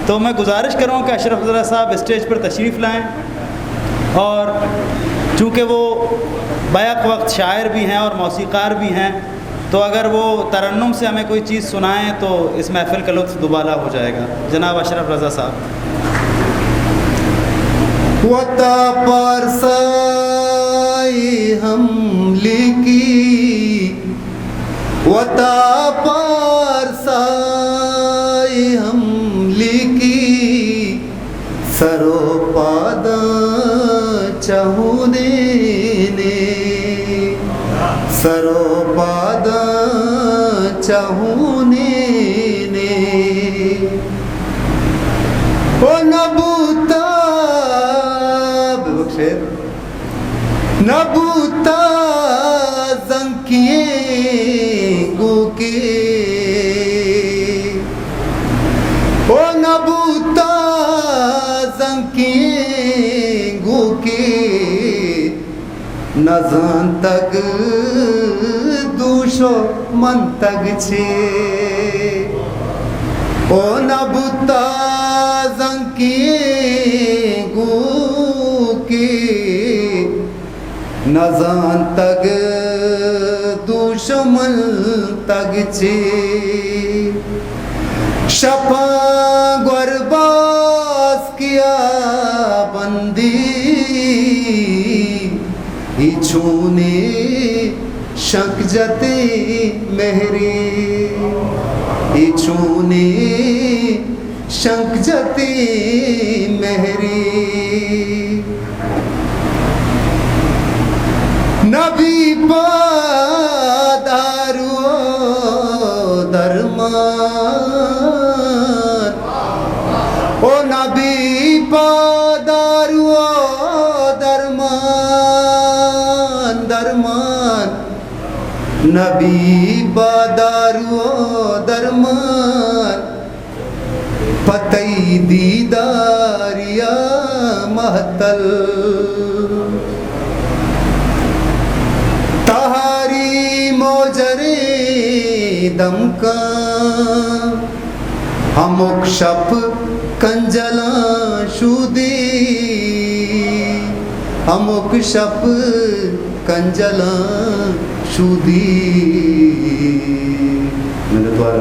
तो मैं गुजारिश करूँ कि अशरफ ज़रा साहब स्टेज पर तशरीफ़ लाएँ, और चूँकि वो बैक वक्त शायर भी हैं और मौसीक़ार भी हैं, तो अगर वो तरन्नुम से हमें कोई चीज़ सुनाएं तो इस महफ़िल का लुत्फ़ दुबाला हो जाएगा। जनाब अशरफ रज़ा साहब। वता परसाई हम लिखी, वता परसाई हम लिखी, सरोपाद चाहूने ने, सरोपाद चाहूने ने, ओ नबूता बेबख्शेर नबूता जंकिए गुके, ओ नबूता जंकिए गुके, नजान तक दूशो मन तक छे, ओ नबूता जंकिए गुके, नजान तक दुश्मन तक छे, शपा गुरबास किया बंदी, इछूने शक जते मेहरी, इछूने शक जते मेहरी, नबी पादारू दरमान, ओ नबी पादारू दरमान, दरमान, नबी पादारू दरमान, पतई दीदारिया महतल, तहारी मोजरे दमका, अमुक शप कंजला शुदी, अमुक शप कंजला शुदी। मेरे द्वारा